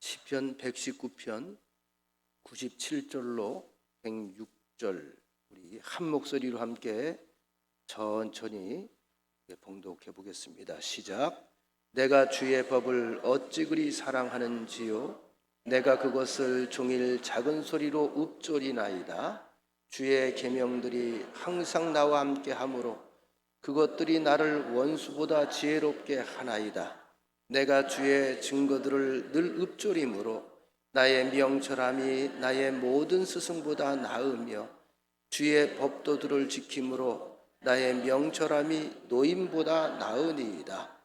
시편 119편 97절로 106절 우리 한 목소리로 함께 천천히 봉독해 보겠습니다. 시작. 내가 주의 법을 어찌 그리 사랑하는지요. 내가 그것을 종일 작은 소리로 읊조리나이다. 주의 계명들이 항상 나와 함께 하므로 그것들이 나를 원수보다 지혜롭게 하나이다. 내가 주의 증거들을 늘 읊조림으로 나의 명철함이 나의 모든 스승보다 나으며 주의 법도들을 지킴으로 나의 명철함이 노임보다 나으니이다.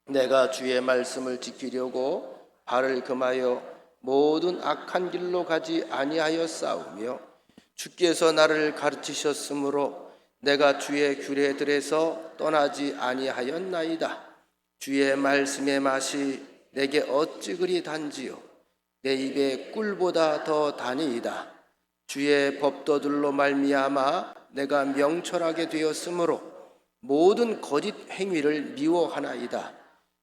내가 주의 말씀을 지키려고 발을 금하여 모든 악한 길로 가지 아니하여 싸우며 주께서 나를 가르치셨으므로 내가 주의 규례들에서 떠나지 아니하였나이다. 주의 말씀의 맛이 내게 어찌 그리 단지요. 내 입에 꿀보다 더 다니이다. 주의 법도들로 말미암아 내가 명철하게 되었으므로 모든 거짓 행위를 미워하나이다.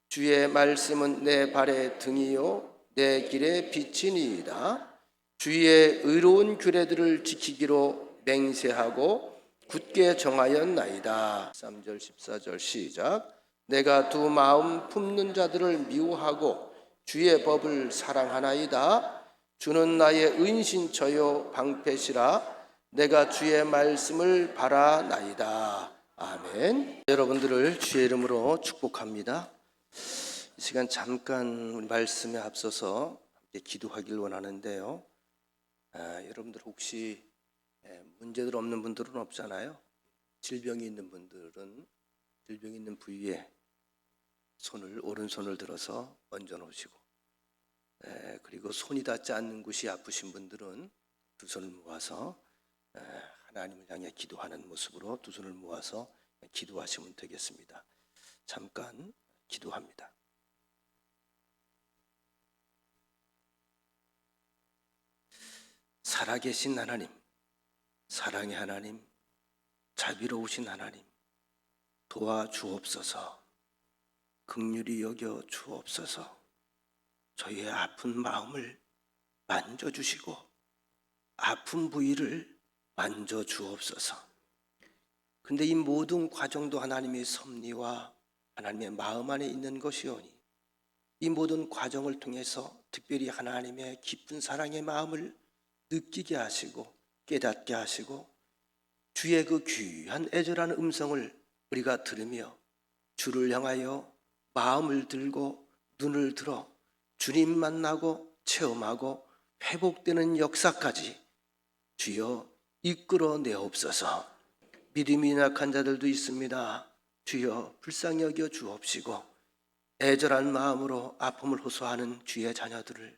주의 말씀은 내 발의 등이요 내 길의 빛이니이다. 주의 의로운 규례들을 지키기로 맹세하고 굳게 정하였나이다. 3절 14절 시작. 내가 두 마음 품는 자들을 미워하고 주의 법을 사랑하나이다. 주는 나의 은신처요 방패시라. 내가 주의 말씀을 바라나이다. 아멘. 여러분들을 주의 이름으로 축복합니다. 이 시간 잠깐 우리 말씀에 앞서서 함께 기도하길 원하는데요. 여러분들 혹시 문제들 없는 분들은 없잖아요. 질병이 있는 분들은 질병이 있는 부위에 오른손을 들어서 얹어 놓으시고, 그리고 손이 닿지 않는 곳이 아프신 분들은 두 손을 모아서 하나님을 향해 기도하는 모습으로 두 손을 모아서 기도하시면 되겠습니다. 잠깐 기도합니다. 살아계신 하나님, 사랑의 하나님, 자비로우신 하나님, 도와주옵소서. 긍휼히 여겨 주옵소서. 저희의 아픈 마음을 만져주시고 아픈 부위를 만져주옵소서. 근데 이 모든 과정도 하나님의 섭리와 하나님의 마음 안에 있는 것이오니 이 모든 과정을 통해서 특별히 하나님의 깊은 사랑의 마음을 느끼게 하시고 깨닫게 하시고 주의 그 귀한 애절한 음성을 우리가 들으며 주를 향하여 마음을 들고 눈을 들어 주님 만나고 체험하고 회복되는 역사까지 주여 이끌어내옵소서. 믿음이 약한 자들도 있습니다. 주여 불쌍히 여겨 주옵시고 애절한 마음으로 아픔을 호소하는 주의 자녀들을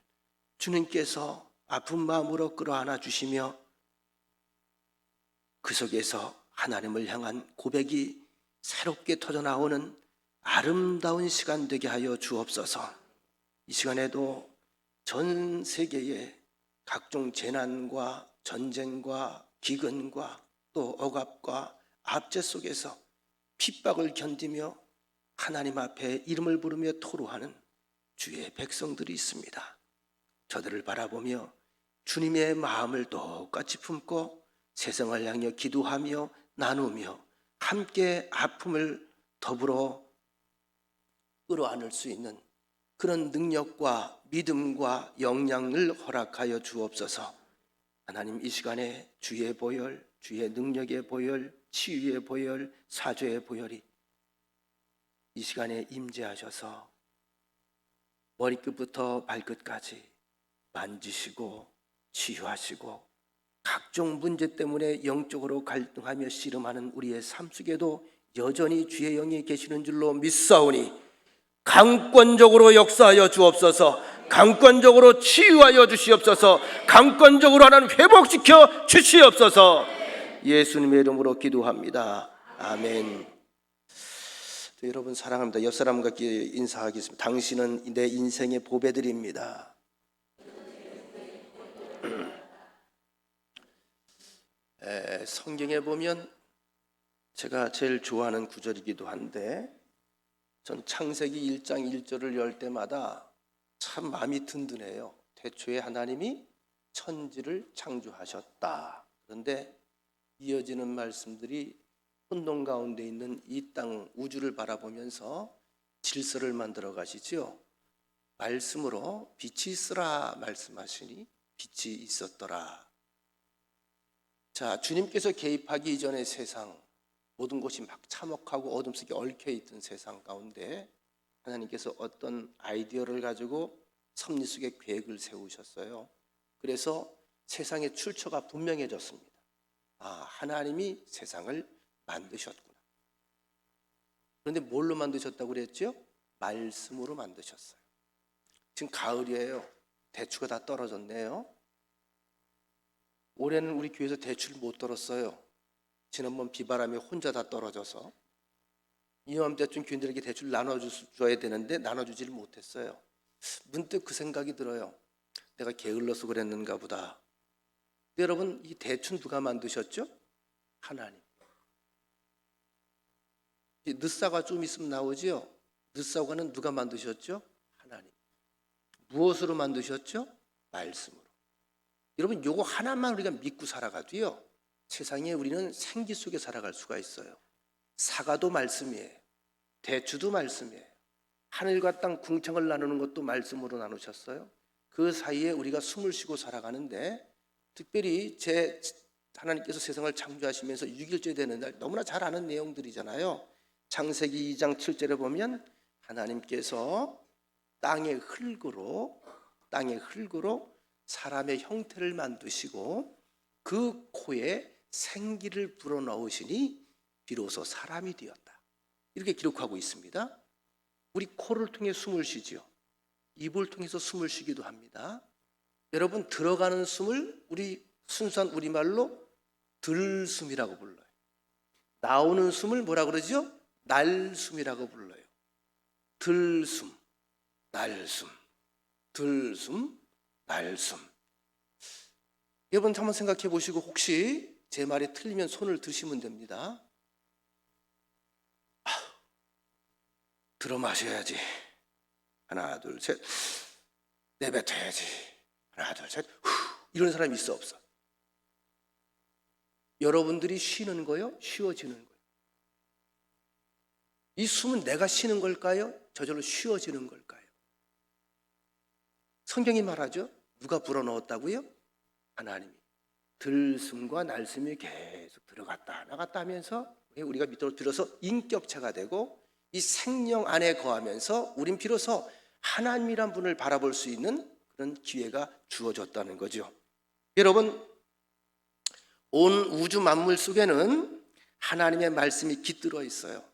주님께서 아픈 마음으로 끌어안아 주시며 그 속에서 하나님을 향한 고백이 새롭게 터져나오는 아름다운 시간 되게 하여 주옵소서. 이 시간에도 전 세계의 각종 재난과 전쟁과 기근과 또 억압과 압제 속에서 핍박을 견디며 하나님 앞에 이름을 부르며 토로하는 주의 백성들이 있습니다. 저들을 바라보며 주님의 마음을 똑같이 품고 세상을 향해 기도하며 나누며 함께 아픔을 더불어 끌어안을 수 있는 그런 능력과 믿음과 역량을 허락하여 주옵소서. 하나님, 이 시간에 주의 보혈, 주의 능력의 보혈, 치유의 보혈, 사죄의 보혈이 이 시간에 임재하셔서 머리끝부터 발끝까지 만지시고 치유하시고 각종 문제 때문에 영적으로 갈등하며 씨름하는 우리의 삶 속에도 여전히 주의 영이 계시는 줄로 믿사오니 강권적으로 역사하여 주옵소서. 강권적으로 치유하여 주시옵소서. 강권적으로 하나님 회복시켜 주시옵소서. 예수님의 이름으로 기도합니다. 아멘. 여러분 사랑합니다. 옆 사람과 인사하겠습니다. 당신은 내 인생의 보배들입니다. 성경에 보면 제가 제일 좋아하는 구절이기도 한데 전 창세기 1장 1절을 열 때마다 참 마음이 든든해요. 태초에 하나님이 천지를 창조하셨다. 그런데 이어지는 말씀들이 혼돈 가운데 있는 이 땅 우주를 바라보면서 질서를 만들어 가시죠. 말씀으로 빛이 있으라 말씀하시니 빛이 있었더라. 자, 주님께서 개입하기 이전의 세상, 모든 것이 막 참혹하고 어둠 속에 얽혀 있던 세상 가운데 하나님께서 어떤 아이디어를 가지고 섭리 속에 계획을 세우셨어요. 그래서 세상의 출처가 분명해졌습니다. 아, 하나님이 세상을 만드셨구나. 그런데 뭘로 만드셨다고 그랬죠? 말씀으로 만드셨어요. 지금 가을이에요. 대추가 다 떨어졌네요. 올해는 우리 교회에서 대추를 못 떨었어요. 지난번 비바람에 혼자 다 떨어져서 이맘때쯤 교인들에게 대추를 나눠줘야 되는데 나눠주지를 못했어요. 문득 그 생각이 들어요. 내가 게을러서 그랬는가 보다. 여러분, 이 대추는 누가 만드셨죠? 하나님. 늦사과 좀 있으면 나오지요. 늦사과는 누가 만드셨죠? 하나님. 무엇으로 만드셨죠? 말씀으로. 여러분, 요거 하나만 우리가 믿고 살아가도요, 세상에 우리는 생기 속에 살아갈 수가 있어요. 사과도 말씀이에요. 대추도 말씀이에요. 하늘과 땅 궁창을 나누는 것도 말씀으로 나누셨어요. 그 사이에 우리가 숨을 쉬고 살아가는데, 특별히 하나님께서 세상을 창조하시면서 6일째 되는 날, 너무나 잘 아는 내용들이잖아요. 창세기 2장 7절에 보면 하나님께서 땅의 흙으로 사람의 형태를 만드시고 그 코에 생기를 불어넣으시니 비로소 사람이 되었다. 이렇게 기록하고 있습니다. 우리 코를 통해 숨을 쉬죠. 입을 통해서 숨을 쉬기도 합니다. 여러분, 들어가는 숨을 우리 순수한 우리말로 들숨이라고 불러요. 나오는 숨을 뭐라 그러죠? 날숨이라고 불러요. 들숨, 날숨, 들숨, 날숨. 여러분 한번 생각해 보시고 혹시 제 말이 틀리면 손을 드시면 됩니다. 들어 마셔야지. 하나, 둘, 셋. 내뱉어야지. 하나, 둘, 셋. 이런 사람이 있어 없어? 여러분들이 쉬는 거요? 쉬어지는 거예요? 이 숨은 내가 쉬는 걸까요? 저절로 쉬어지는 걸까요? 성경이 말하죠. 누가 불어넣었다고요? 하나님이. 들숨과 날숨이 계속 들어갔다 나갔다 하면서 우리가 밑으로 들어서 인격체가 되고 이 생명 안에 거하면서 우린 비로소 하나님이란 분을 바라볼 수 있는 그런 기회가 주어졌다는 거죠. 여러분, 온 우주 만물 속에는 하나님의 말씀이 깃들어 있어요.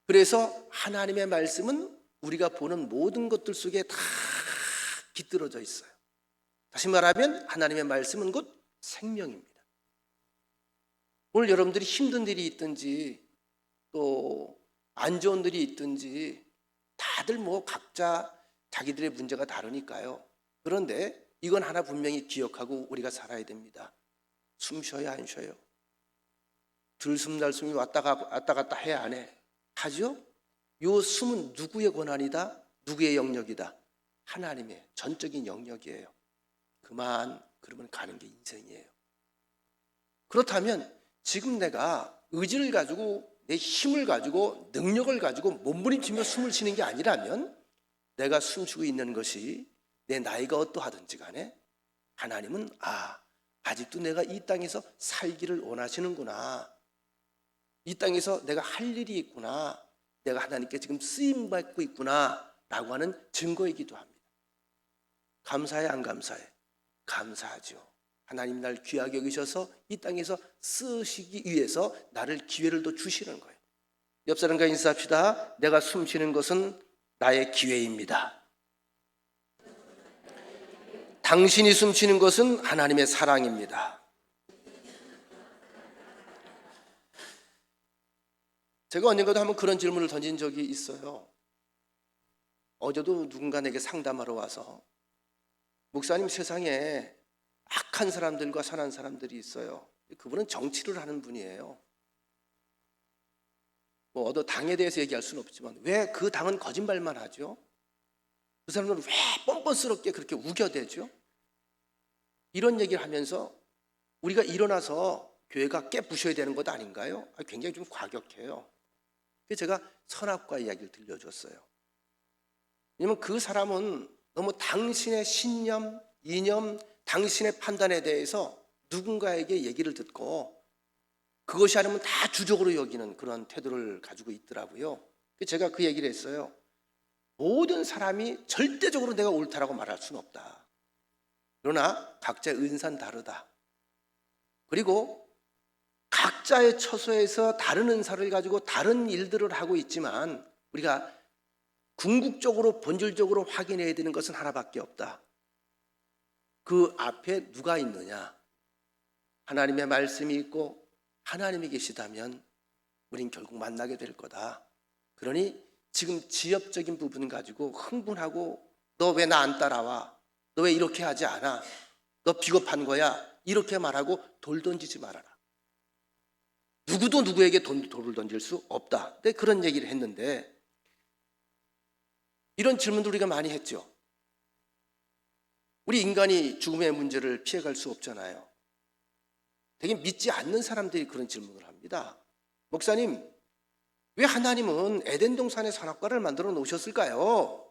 그래서 하나님의 말씀은 우리가 보는 모든 것들 속에 다 깃들어져 있어요. 다시 말하면 하나님의 말씀은 곧 생명입니다. 오늘 여러분들이 힘든 일이 있든지 또 안 좋은 일이 있든지 다들 뭐 각자 자기들의 문제가 다르니까요. 그런데 이건 하나 분명히 기억하고 우리가 살아야 됩니다. 숨 쉬어야 안 쉬어요? 들숨 날숨이 왔다 갔다 해 안 해? 하죠? 요 숨은 누구의 권한이다? 누구의 영역이다? 하나님의 전적인 영역이에요. 그러면 가는 게 인생이에요. 그렇다면 지금 내가 의지를 가지고 내 힘을 가지고 능력을 가지고 몸부림치며 숨을 쉬는 게 아니라면 내가 숨쉬고 있는 것이 내 나이가 어떠하든지 간에 하나님은 아직도 내가 이 땅에서 살기를 원하시는구나. 이 땅에서 내가 할 일이 있구나. 내가 하나님께 지금 쓰임받고 있구나 라고 하는 증거이기도 합니다. 감사해 안 감사해? 감사하죠. 하나님 날 귀하게 여기셔서 이 땅에서 쓰시기 위해서 나를 기회를 더 주시는 거예요. 옆 사람과 인사합시다. 내가 숨 쉬는 것은 나의 기회입니다. 당신이 숨 쉬는 것은 하나님의 사랑입니다. 제가 언젠가도 한번 그런 질문을 던진 적이 있어요. 어제도 누군가 내게 상담하러 와서 목사님, 세상에 악한 사람들과 선한 사람들이 있어요. 그분은 정치를 하는 분이에요. 뭐 어느 당에 대해서 얘기할 수는 없지만 왜 그 당은 거짓말만 하죠? 그 사람들은 왜 뻔뻔스럽게 그렇게 우겨대죠? 이런 얘기를 하면서 우리가 일어나서 교회가 깨부셔야 되는 것 아닌가요? 굉장히 좀 과격해요. 그래서 제가 선악과 이야기를 들려줬어요. 왜냐면 그 사람은 너무 당신의 신념, 이념, 당신의 판단에 대해서 누군가에게 얘기를 듣고 그것이 아니면 다 주적으로 여기는 그런 태도를 가지고 있더라고요. 제가 그 얘기를 했어요. 모든 사람이 절대적으로 내가 옳다라고 말할 수는 없다. 그러나 각자의 은사는 다르다. 그리고 각자의 처소에서 다른 은사를 가지고 다른 일들을 하고 있지만 우리가 궁극적으로 본질적으로 확인해야 되는 것은 하나밖에 없다. 그 앞에 누가 있느냐? 하나님의 말씀이 있고 하나님이 계시다면 우린 결국 만나게 될 거다. 그러니 지금 지엽적인 부분 가지고 흥분하고 너 왜 나 안 따라와? 너 왜 이렇게 하지 않아? 너 비겁한 거야? 이렇게 말하고 돌 던지지 말아라. 누구도 누구에게 돌을 던질 수 없다. 근데 그런 얘기를 했는데 이런 질문도 우리가 많이 했죠. 우리 인간이 죽음의 문제를 피해갈 수 없잖아요. 되게 믿지 않는 사람들이 그런 질문을 합니다. 목사님, 왜 하나님은 에덴 동산에 선악과를 만들어 놓으셨을까요?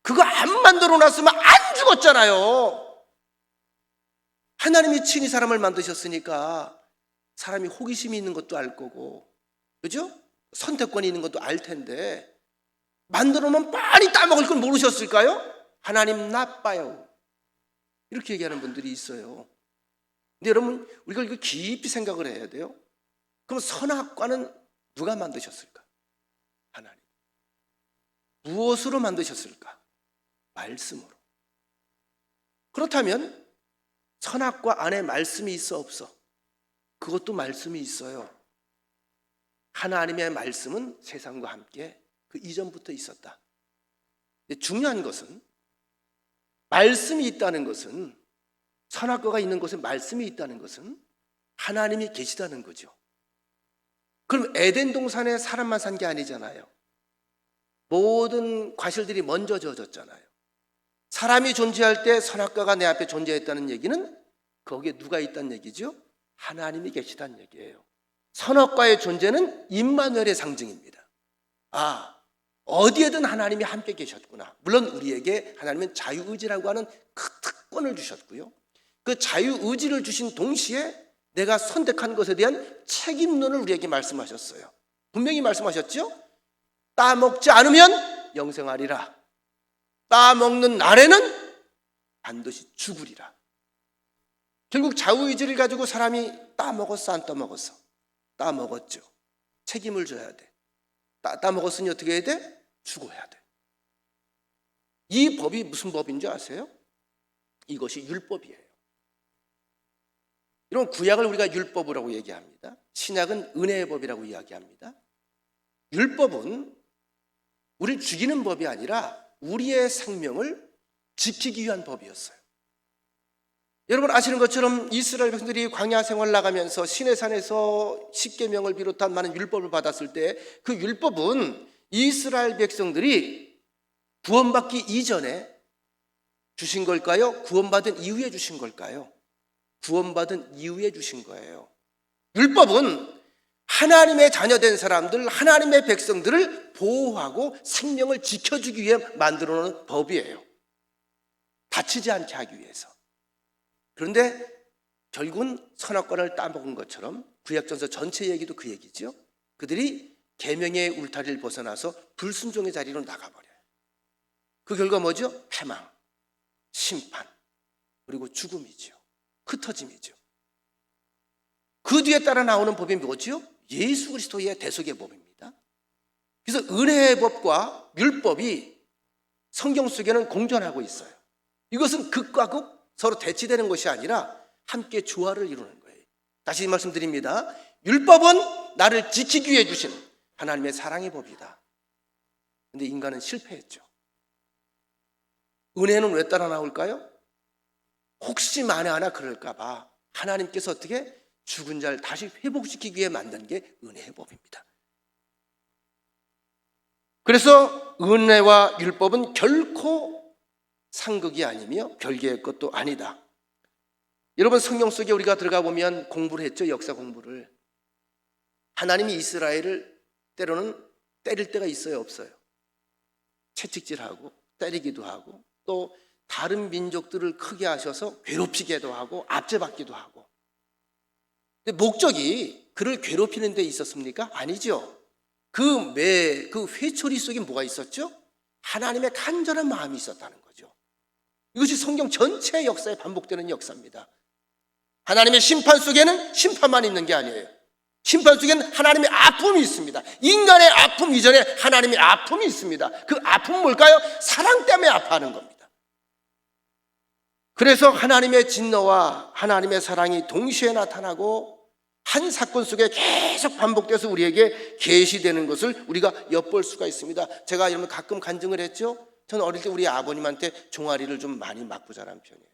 그거 안 만들어 놨으면 안 죽었잖아요. 하나님이 친히 사람을 만드셨으니까 사람이 호기심이 있는 것도 알 거고, 그죠? 선택권이 있는 것도 알 텐데 만들어 놓으면 빨리 따먹을 걸 모르셨을까요? 하나님 나빠요. 이렇게 얘기하는 분들이 있어요. 근데 여러분, 우리가 이거 깊이 생각을 해야 돼요. 그럼 선악과는 누가 만드셨을까? 하나님. 무엇으로 만드셨을까? 말씀으로. 그렇다면 선악과 안에 말씀이 있어 없어? 그것도 말씀이 있어요. 하나님의 말씀은 세상과 함께 그 이전부터 있었다. 근데 중요한 것은 말씀이 있다는 것은 선악과가 있는 곳에 말씀이 있다는 것은 하나님이 계시다는 거죠. 그럼 에덴 동산에 사람만 산 게 아니잖아요. 모든 과실들이 먼저 저어졌잖아요. 사람이 존재할 때 선악과가 내 앞에 존재했다는 얘기는 거기에 누가 있다는 얘기죠? 하나님이 계시다는 얘기예요. 선악과의 존재는 임마누엘의 상징입니다. 아, 어디에든 하나님이 함께 계셨구나. 물론 우리에게 하나님은 자유의지라고 하는 그 특권을 주셨고요. 그 자유의지를 주신 동시에 내가 선택한 것에 대한 책임론을 우리에게 말씀하셨어요. 분명히 말씀하셨죠? 따먹지 않으면 영생하리라. 따먹는 날에는 반드시 죽으리라. 결국 자유의지를 가지고 사람이 따먹었어, 안 따먹었어? 따먹었죠. 책임을 져야 돼. 따먹었으니 어떻게 해야 돼? 죽어야 돼. 이 법이 무슨 법인 줄 아세요? 이것이 율법이에요. 이런 구약을 우리가 율법이라고 얘기합니다. 신약은 은혜의 법이라고 이야기합니다. 율법은 우리를 죽이는 법이 아니라 우리의 생명을 지키기 위한 법이었어요. 여러분 아시는 것처럼 이스라엘 백성들이 광야 생활 나가면서 시내산에서 십계명을 비롯한 많은 율법을 받았을 때 그 율법은 이스라엘 백성들이 구원받기 이전에 주신 걸까요? 구원받은 이후에 주신 걸까요? 구원받은 이후에 주신 거예요. 율법은 하나님의 자녀된 사람들, 하나님의 백성들을 보호하고 생명을 지켜주기 위해 만들어 놓은 법이에요. 다치지 않게 하기 위해서. 그런데 결국은 선악과를 따먹은 것처럼 구약전서 전체 얘기도 그 얘기죠. 그들이 계명의 울타리를 벗어나서 불순종의 자리로 나가버려요. 그 결과 뭐죠? 패망, 심판, 그리고 죽음이죠. 흩어짐이죠. 그 뒤에 따라 나오는 법이 뭐죠? 예수 그리스도의 대속의 법입니다. 그래서 은혜의 법과 율법이 성경 속에는 공존하고 있어요. 이것은 극과 극 서로 대치되는 것이 아니라 함께 조화를 이루는 거예요. 다시 말씀드립니다. 율법은 나를 지키기 위해 주신 하나님의 사랑의 법이다. 그런데 인간은 실패했죠. 은혜는 왜 따라 나올까요? 혹시 만에 하나 그럴까 봐 하나님께서 어떻게 죽은 자를 다시 회복시키기 위해 만든 게 은혜의 법입니다. 그래서 은혜와 율법은 결코 상극이 아니며 별개의 것도 아니다. 여러분, 성경 속에 우리가 들어가 보면 공부를 했죠. 역사 공부를. 하나님이 이스라엘을 때로는 때릴 때가 있어요, 없어요? 채찍질하고 때리기도 하고 또 다른 민족들을 크게 하셔서 괴롭히기도 하고 압제받기도 하고. 근데 목적이 그를 괴롭히는 데 있었습니까? 아니죠. 그 회초리 속에 뭐가 있었죠? 하나님의 간절한 마음이 있었다는 거죠. 이것이 성경 전체의 역사에 반복되는 역사입니다. 하나님의 심판 속에는 심판만 있는 게 아니에요. 심판 속에는 하나님의 아픔이 있습니다. 인간의 아픔 이전에 하나님의 아픔이 있습니다. 그 아픔은 뭘까요? 사랑 때문에 아파하는 겁니다. 그래서 하나님의 진노와 하나님의 사랑이 동시에 나타나고 한 사건 속에 계속 반복돼서 우리에게 계시되는 것을 우리가 엿볼 수가 있습니다. 제가 여러분 가끔 간증을 했죠. 저는 어릴 때 우리 아버님한테 종아리를 좀 많이 맞고 자란 편이에요.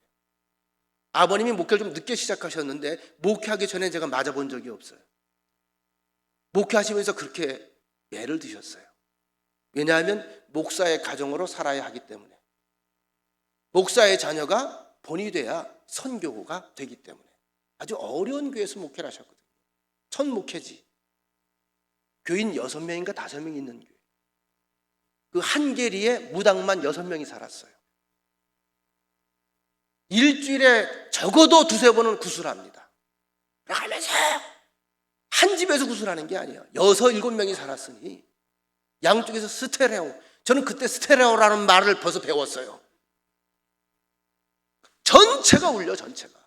아버님이 목회를 좀 늦게 시작하셨는데 목회하기 전에 제가 맞아본 적이 없어요. 목회하시면서 그렇게 매를 드셨어요. 왜냐하면 목사의 가정으로 살아야 하기 때문에, 목사의 자녀가 본이 돼야 선교가 되기 때문에 아주 어려운 교회에서 목회를 하셨거든요. 첫 목회지. 교인 6명인가 5명 있는 교회. 그 한 계리에 무당만 6명이 살았어요. 일주일에 적어도 2-3번은 구술합니다. 하면서 한 집에서 구술하는 게 아니에요. 6-7명이 살았으니 양쪽에서 스테레오. 저는 그때 스테레오라는 말을 벌써 배웠어요. 전체가 울려, 전체가.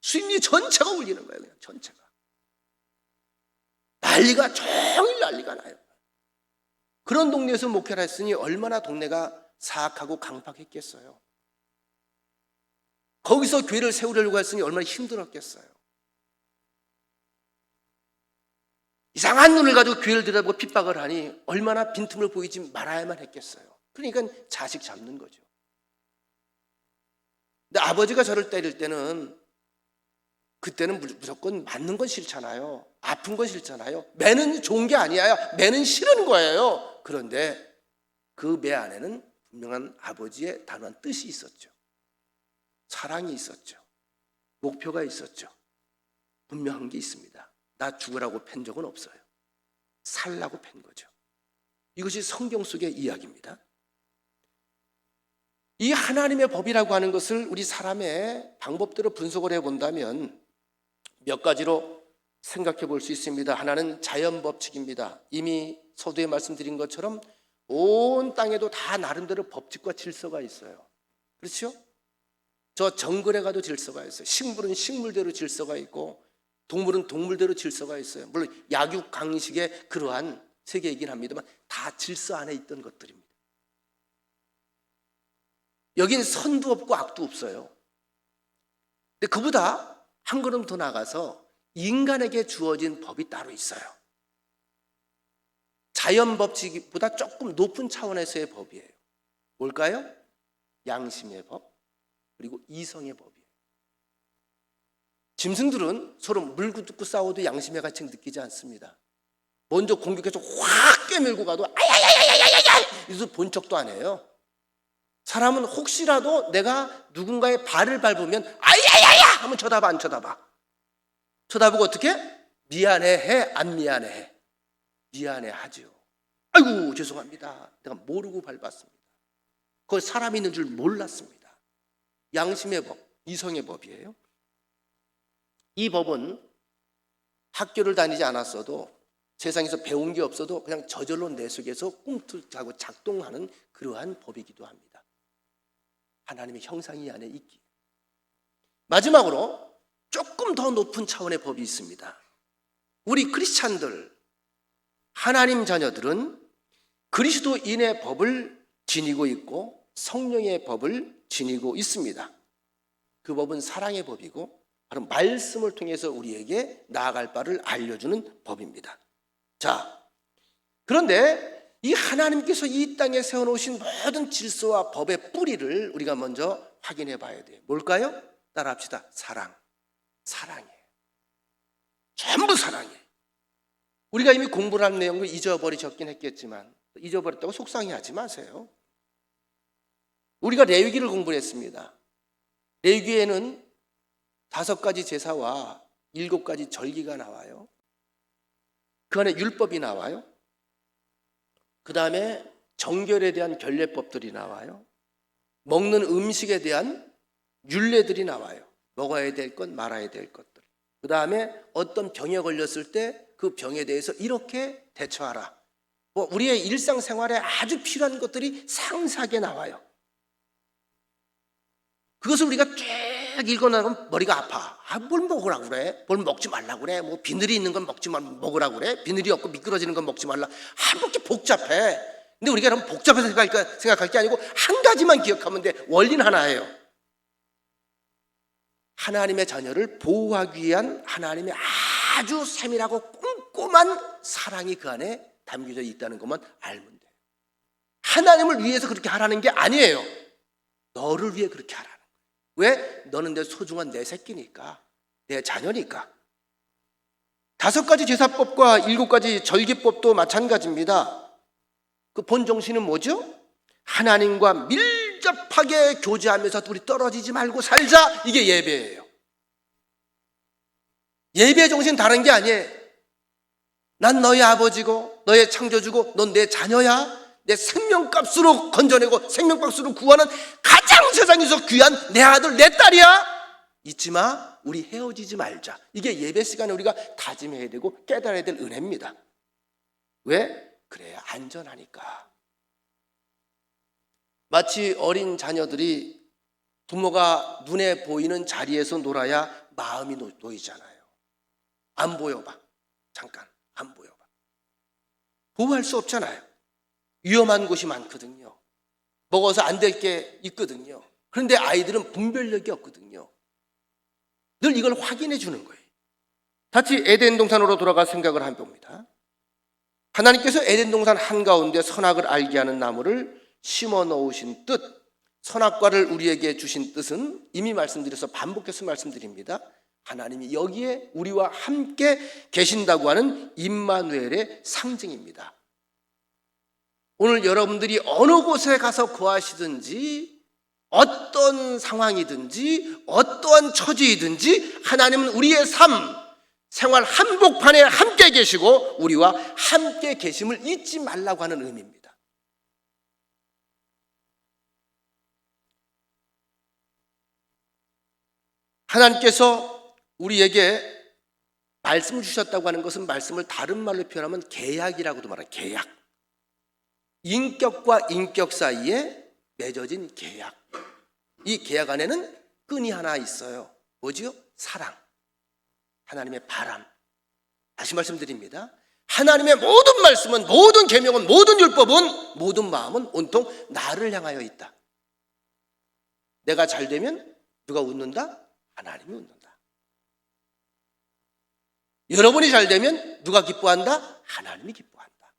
수임리 전체가 울리는 거예요, 그냥 전체가. 난리가, 종일 난리가 나요. 그런 동네에서 목회를 했으니 얼마나 동네가 사악하고 강팍했겠어요. 거기서 교회를 세우려고 했으니 얼마나 힘들었겠어요. 이상한 눈을 가지고 교회를 들여다보고 핍박을 하니 얼마나 빈틈을 보이지 말아야만 했겠어요. 그러니까 자식 잡는 거죠. 근데 아버지가 저를 때릴 때는 그때는 무조건 맞는 건 싫잖아요. 아픈 건 싫잖아요. 매는 좋은 게 아니에요. 매는 싫은 거예요. 그런데 그 매 안에는 분명한 아버지의 단호한 뜻이 있었죠. 사랑이 있었죠. 목표가 있었죠. 분명한 게 있습니다. 나 죽으라고 팬 적은 없어요. 살라고 팬 거죠. 이것이 성경 속의 이야기입니다. 이 하나님의 법이라고 하는 것을 우리 사람의 방법대로 분석을 해본다면 몇 가지로 생각해 볼 수 있습니다. 하나는 자연 법칙입니다. 이미 서두에 말씀드린 것처럼 온 땅에도 다 나름대로 법칙과 질서가 있어요. 그렇죠? 저 정글에 가도 질서가 있어요. 식물은 식물대로 질서가 있고 동물은 동물대로 질서가 있어요. 물론 약육강식의 그러한 세계이긴 합니다만 다 질서 안에 있던 것들입니다. 여긴 선도 없고 악도 없어요. 근데 그보다 한 걸음 더 나가서 인간에게 주어진 법이 따로 있어요. 자연 법칙보다 조금 높은 차원에서의 법이에요. 뭘까요? 양심의 법, 그리고 이성의 법이에요. 짐승들은 서로 물고 뜯고 싸워도 양심의 가치를 느끼지 않습니다. 먼저 공격해서 확 깨밀고 가도 아야야야야야야 이래서 본 척도 안 해요. 사람은 혹시라도 내가 누군가의 발을 밟으면 아야야야 하면 쳐다봐, 안 쳐다봐? 쳐다보고 어떻게? 미안해해, 안 미안해해? 미안해하죠. 아이고 죄송합니다. 내가 모르고 밟았습니다. 거기 사람이 있는 줄 몰랐습니다. 양심의 법, 이성의 법이에요. 이 법은 학교를 다니지 않았어도 세상에서 배운 게 없어도 그냥 저절로 내 속에서 꿈틀하고 작동하는 그러한 법이기도 합니다. 하나님의 형상이 이 안에 있기. 마지막으로 조금 더 높은 차원의 법이 있습니다. 우리 크리스찬들, 하나님 자녀들은 그리스도인의 법을 지니고 있고 성령의 법을 지니고 있습니다. 그 법은 사랑의 법이고 바로 말씀을 통해서 우리에게 나아갈 바를 알려주는 법입니다. 자, 그런데 이 하나님께서 이 땅에 세워놓으신 모든 질서와 법의 뿌리를 우리가 먼저 확인해 봐야 돼요. 뭘까요? 따라합시다. 사랑이에요. 전부 사랑이에요. 우리가 이미 공부를 한 내용을 잊어버리셨긴 했겠지만 잊어버렸다고 속상해하지 마세요. 우리가 레위기를 공부했습니다. 레위기에는 5가지 제사와 7가지 절기가 나와요. 그 안에 율법이 나와요. 그 다음에 정결에 대한 결례법들이 나와요. 먹는 음식에 대한 율례들이 나와요. 먹어야 될 것, 말아야 될 것들. 그 다음에 어떤 병에 걸렸을 때 그 병에 대해서 이렇게 대처하라. 우리의 일상생활에 아주 필요한 것들이 상세하게 나와요. 그것을 우리가 쭉 읽어나가면 머리가 아파. 뭘 먹으라고 그래? 뭘 먹지 말라고 그래? 뭐 비늘이 있는 건 먹으라고 그래? 비늘이 없고 미끄러지는 건 먹지 말라. 뭐 이렇게 복잡해. 근데 우리가 그럼 복잡해서 생각할 게 아니고 한 가지만 기억하면 돼. 원리는 하나예요. 하나님의 자녀를 보호하기 위한 하나님의 아주 세밀하고 꼼꼼한 사랑이 그 안에 담겨져 있다는 것만 알면 돼요. 하나님을 위해서 그렇게 하라는 게 아니에요. 너를 위해 그렇게 하라는 거예요. 왜? 너는 내 소중한 내 새끼니까, 내 자녀니까. 5가지 제사법과 7가지 절기법도 마찬가지입니다. 그 본 정신은 뭐죠? 하나님과 밀접하게 교제하면서 우리 떨어지지 말고 살자. 이게 예배예요. 예배의 정신은 다른 게 아니에요. 난 너의 아버지고 너의 창조주고 넌 내 자녀야. 내 생명값으로 건져내고 생명값으로 구하는 가장 세상에서 귀한 내 아들 내 딸이야. 잊지 마. 우리 헤어지지 말자. 이게 예배 시간에 우리가 다짐해야 되고 깨달아야 될 은혜입니다. 왜? 그래야 안전하니까. 마치 어린 자녀들이 부모가 눈에 보이는 자리에서 놀아야 마음이 놓이잖아요. 안 보여봐. 잠깐 안 보여봐. 보호할 수 없잖아요. 위험한 곳이 많거든요. 먹어서 안 될 게 있거든요. 그런데 아이들은 분별력이 없거든요. 늘 이걸 확인해 주는 거예요. 다시 에덴 동산으로 돌아가 생각을 해봅니다. 하나님께서 에덴 동산 한가운데 선악을 알게 하는 나무를 심어 놓으신 뜻, 선악과를 우리에게 주신 뜻은 이미 말씀드려서 반복해서 말씀드립니다. 하나님이 여기에 우리와 함께 계신다고 하는 임마누엘의 상징입니다. 오늘 여러분들이 어느 곳에 가서 거하시든지 어떤 상황이든지 어떠한 처지이든지 하나님은 우리의 생활 한복판에 함께 계시고 우리와 함께 계심을 잊지 말라고 하는 의미입니다. 하나님께서 우리에게 말씀을 주셨다고 하는 것은 말씀을 다른 말로 표현하면 계약이라고도 말해요. 계약. 인격과 인격 사이에 맺어진 계약. 이 계약 안에는 끈이 하나 있어요. 뭐지요? 사랑. 하나님의 바람. 다시 말씀드립니다. 하나님의 모든 말씀은, 모든 계명은, 모든 율법은, 모든 마음은 온통 나를 향하여 있다. 내가 잘 되면 누가 웃는다? 하나님이 웃는다. 여러분이 잘 되면 누가 기뻐한다? 하나님이 기뻐한다.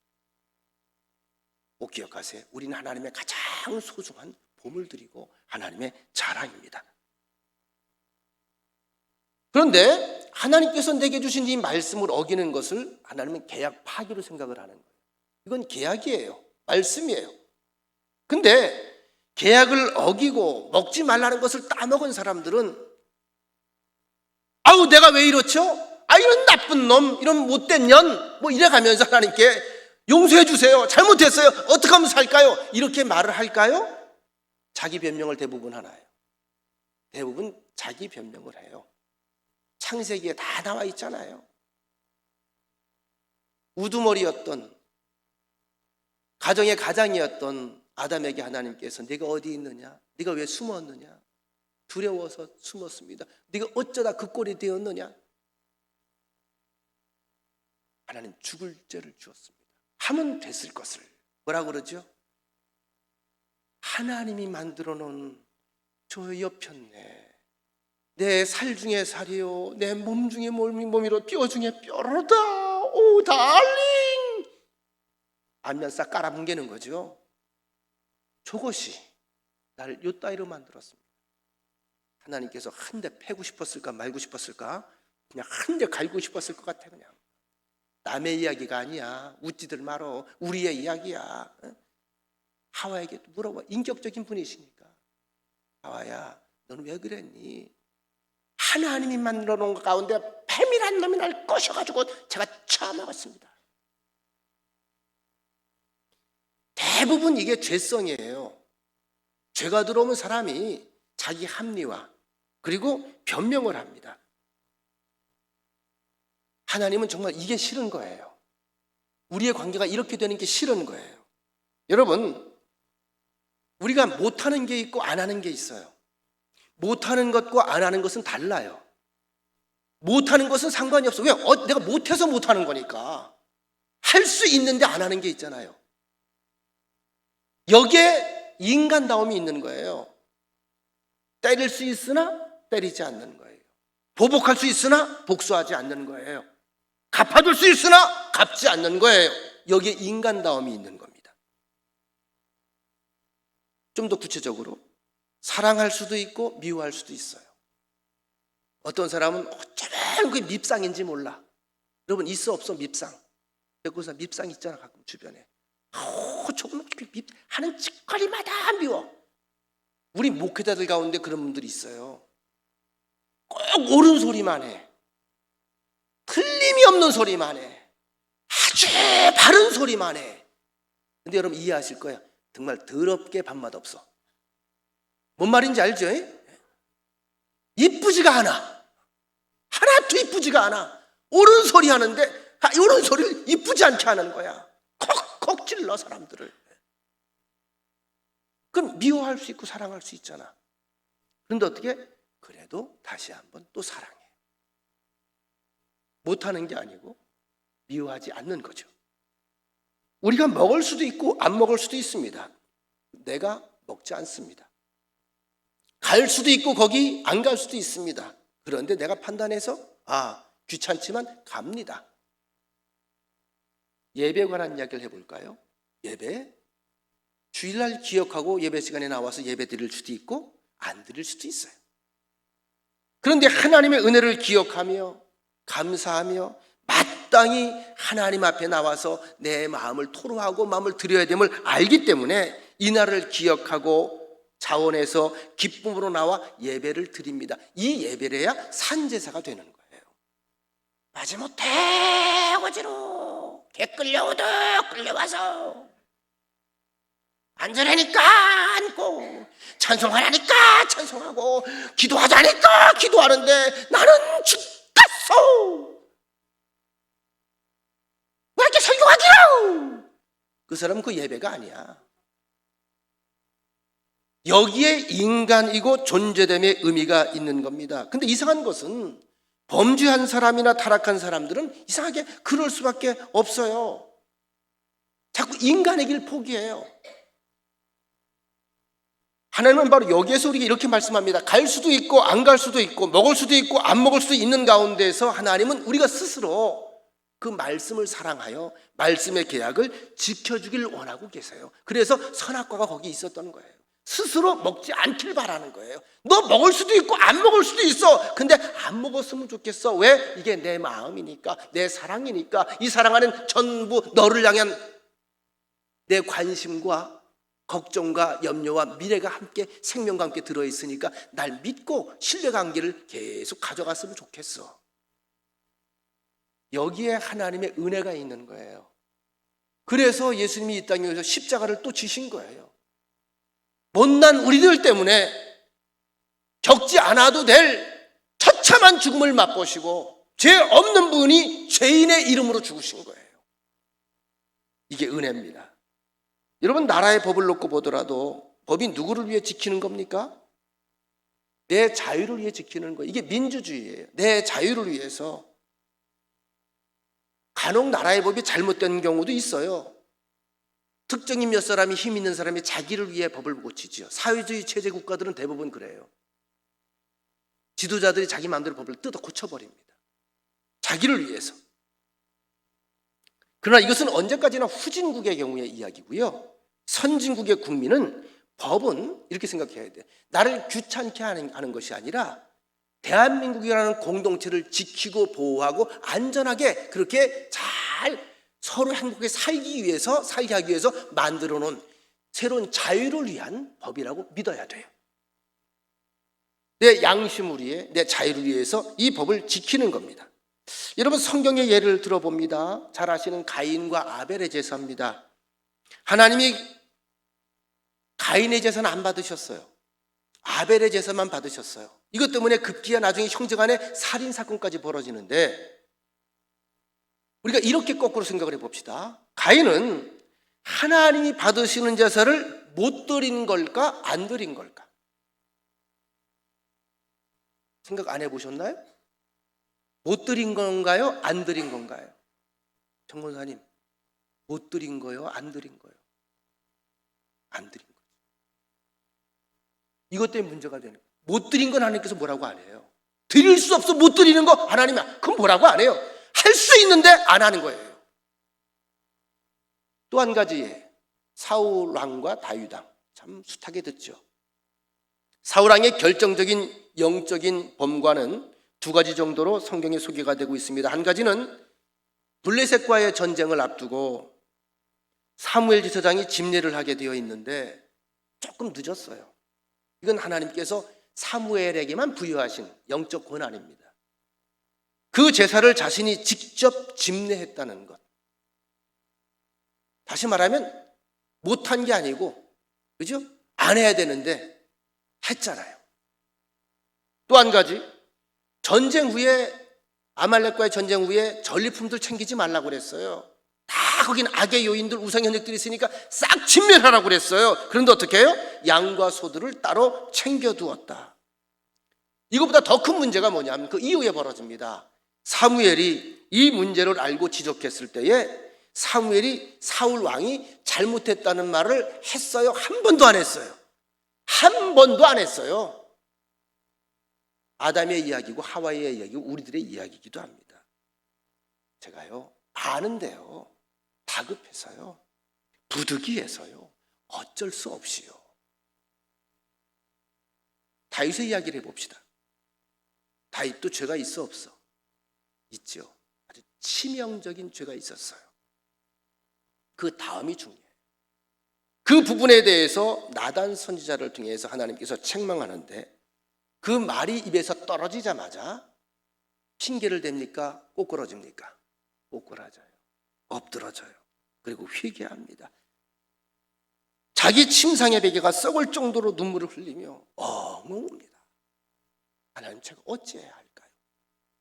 꼭 기억하세요. 우리는 하나님의 가장 소중한 보물들이고 하나님의 자랑입니다. 그런데 하나님께서 내게 주신 이 말씀을 어기는 것을 하나님은 계약 파기로 생각을 하는 거예요. 이건 계약이에요. 말씀이에요. 근데 계약을 어기고 먹지 말라는 것을 따먹은 사람들은 아우 내가 왜 이렇죠? 이런 나쁜 놈, 이런 못된 년 뭐 이래가면서 하나님께 용서해 주세요. 잘못했어요. 어떻게 하면 살까요? 이렇게 말을 할까요? 자기 변명을 대부분 하나요. 대부분 자기 변명을 해요. 창세기에 다 나와 있잖아요. 우두머리였던 가정의 가장이었던 아담에게 하나님께서 네가 어디 있느냐? 네가 왜 숨었느냐? 두려워서 숨었습니다. 네가 어쩌다 그 꼴이 되었느냐? 하나님 죽을 죄를 주었습니다. 하면 됐을 것을 뭐라고 그러죠? 하나님이 만들어 놓은 저 옆편네 내 살 중에 살이요 내 몸 중에 몸이로 뼈 중에 뼈로다. 오 달링. 안면 싹 깔아뭉개는 거죠. 저것이 나를 요 따위로 만들었습니다. 하나님께서 한 대 패고 싶었을까 말고 싶었을까? 그냥 한 대 갈고 싶었을 것 같아. 그냥 남의 이야기가 아니야. 웃지들 말어. 우리의 이야기야. 하와에게 물어봐. 인격적인 분이시니까. 하와야, 너는 왜 그랬니? 하나님이 만들어 놓은 것 가운데 뱀이란 놈이 날 꼬셔가지고 제가 처먹었습니다. 대부분 이게 죄성이에요. 죄가 들어오면 사람이 자기 합리화 그리고 변명을 합니다. 하나님은 정말 이게 싫은 거예요. 우리의 관계가 이렇게 되는 게 싫은 거예요. 여러분, 우리가 못하는 게 있고 안 하는 게 있어요. 못하는 것과 안 하는 것은 달라요. 못하는 것은 상관이 없어. 왜? 내가 못해서 못하는 거니까. 할 수 있는데 안 하는 게 있잖아요. 여기에 인간다움이 있는 거예요. 때릴 수 있으나 때리지 않는 거예요. 보복할 수 있으나 복수하지 않는 거예요. 갚아줄 수 있으나 갚지 않는 거예요. 여기에 인간다움이 있는 겁니다. 좀 더 구체적으로 사랑할 수도 있고 미워할 수도 있어요. 어떤 사람은 어쩌면 그게 밉상인지 몰라. 여러분 있어 없어 밉상? 그래서 밉상 있잖아 가끔 주변에. 조금 하는 짓거리마다 미워. 우리 목회자들 가운데 그런 분들이 있어요. 꼭 옳은 소리만 해. 틀림이 없는 소리만 해. 아주 바른 소리만 해. 근데 여러분 이해하실 거예요. 정말 더럽게 밥맛 없어. 뭔 말인지 알죠? 이쁘지가 않아. 하나도 이쁘지가 않아. 옳은 소리 하는데 옳은 소리를 이쁘지 않게 하는 거야. 콕콕 찔러 사람들을. 그럼 미워할 수 있고 사랑할 수 있잖아. 그런데 어떻게? 그래도 다시 한번 또 사랑해. 못하는 게 아니고 미워하지 않는 거죠. 우리가 먹을 수도 있고 안 먹을 수도 있습니다. 내가 먹지 않습니다. 갈 수도 있고 거기 안 갈 수도 있습니다. 그런데 내가 판단해서 귀찮지만 갑니다. 예배에 관한 이야기를 해볼까요? 예배? 주일날 기억하고 예배 시간에 나와서 예배 드릴 수도 있고 안 드릴 수도 있어요. 그런데 하나님의 은혜를 기억하며 감사하며 마땅히 하나님 앞에 나와서 내 마음을 토로하고 마음을 드려야 됨을 알기 때문에 이날을 기억하고 자원해서 기쁨으로 나와 예배를 드립니다. 이 예배래야 산제사가 되는 거예요. 마지못해 어지로 개 끌려오듯 끌려와서 앉으라니까 앉고 찬송하라니까 찬송하고 기도하자니까 기도하는데 나는 죽겠어. 왜 이렇게 설교하기로? 그 사람은 그 예배가 아니야. 여기에 인간이고 존재됨의 의미가 있는 겁니다. 근데 이상한 것은 범죄한 사람이나 타락한 사람들은 이상하게 그럴 수밖에 없어요. 자꾸 인간의 길 포기해요. 하나님은 바로 여기에서 우리에게 이렇게 말씀합니다. 갈 수도 있고 안 갈 수도 있고 먹을 수도 있고 안 먹을 수도 있는 가운데서 하나님은 우리가 스스로 그 말씀을 사랑하여 말씀의 계약을 지켜주길 원하고 계세요. 그래서 선악과가 거기 있었던 거예요. 스스로 먹지 않길 바라는 거예요. 너 먹을 수도 있고 안 먹을 수도 있어. 근데 안 먹었으면 좋겠어. 왜? 이게 내 마음이니까, 내 사랑이니까. 이 사랑 안에는 전부 너를 향한 내 관심과 걱정과 염려와 미래가 함께 생명과 함께 들어있으니까 날 믿고 신뢰관계를 계속 가져갔으면 좋겠어. 여기에 하나님의 은혜가 있는 거예요. 그래서 예수님이 이 땅에 오셔서 십자가를 또 지신 거예요. 못난 우리들 때문에 겪지 않아도 될 처참한 죽음을 맛보시고 죄 없는 분이 죄인의 이름으로 죽으신 거예요. 이게 은혜입니다. 여러분 나라의 법을 놓고 보더라도 법이 누구를 위해 지키는 겁니까? 내 자유를 위해 지키는 거예요. 이게 민주주의예요. 내 자유를 위해서. 간혹 나라의 법이 잘못된 경우도 있어요. 특정인 몇 사람이 힘 있는 사람이 자기를 위해 법을 고치지요. 사회주의 체제 국가들은 대부분 그래요. 지도자들이 자기 마음대로 법을 뜯어 고쳐버립니다. 자기를 위해서. 그러나 이것은 언제까지나 후진국의 경우의 이야기고요. 선진국의 국민은 법은 이렇게 생각해야 돼. 나를 귀찮게 하는 것이 아니라 대한민국이라는 공동체를 지키고 보호하고 안전하게 그렇게 잘 잘 서로 행복하게 살게 하기 위해서 만들어 놓은 새로운 자유를 위한 법이라고 믿어야 돼요. 내 양심을 위해, 내 자유를 위해서 이 법을 지키는 겁니다. 여러분, 성경의 예를 들어봅니다. 잘 아시는 가인과 아벨의 제사입니다. 하나님이 가인의 제사는 안 받으셨어요. 아벨의 제사만 받으셨어요. 이것 때문에 급기야 나중에 형제 간에 살인사건까지 벌어지는데, 우리가 이렇게 거꾸로 생각을 해봅시다. 가인은 하나님이 받으시는 제사를 못 드린 걸까, 안 드린 걸까? 생각 안 해보셨나요? 못 드린 건가요, 안 드린 건가요? 정 권사님, 못 드린 거요, 안 드린 거요? 안 드린 거죠. 이것 때문에 문제가 되는 거예요. 못 드린 건 하나님께서 뭐라고 안 해요. 드릴 수 없어 못 드리는 거 하나님이 그건 뭐라고 안 해요. 할 수 있는데 안 하는 거예요. 또 한 가지, 사울 왕과 다윗 왕, 참 숱하게 듣죠. 사울 왕의 결정적인 영적인 범과는 두 가지 정도로 성경에 소개가 되고 있습니다. 한 가지는 블레셋과의 전쟁을 앞두고 사무엘 지사장이 집례를 하게 되어 있는데 조금 늦었어요. 이건 하나님께서 사무엘에게만 부여하신 영적 권한입니다. 그 제사를 자신이 직접 집례했다는 것. 다시 말하면 못한 게 아니고, 그죠? 안 해야 되는데 했잖아요. 또 한 가지, 전쟁 후에, 아말렉과의 전쟁 후에 전리품들 챙기지 말라고 그랬어요. 다 거긴 악의 요인들, 우상 현역들이 있으니까 싹 진멸하라고 그랬어요. 그런데 어떻게 해요? 양과 소들을 따로 챙겨두었다. 이것보다 더 큰 문제가 뭐냐면 그 이후에 벌어집니다. 사무엘이 이 문제를 알고 지적했을 때에 사무엘이 사울 왕이 잘못했다는 말을 했어요? 한 번도 안 했어요. 한 번도 안 했어요. 아담의 이야기고 하와의 이야기고 우리들의 이야기이기도 합니다. 제가요, 아는데요, 다급해서요, 부득이해서요, 어쩔 수 없이요. 다윗의 이야기를 해봅시다. 다윗도 죄가 있어 없어? 있죠. 아주 치명적인 죄가 있었어요. 그 다음이 중요해요. 그 부분에 대해서 나단 선지자를 통해서 하나님께서 책망하는데, 그 말이 입에서 떨어지자마자 핑계를 댑니까? 꼬꾸라집니까? 꼬꾸라져요. 엎드러져요. 그리고 회개합니다. 자기 침상의 베개가 썩을 정도로 눈물을 흘리며 엉엉웁니다. 하나님, 제가 어찌해야 할까요?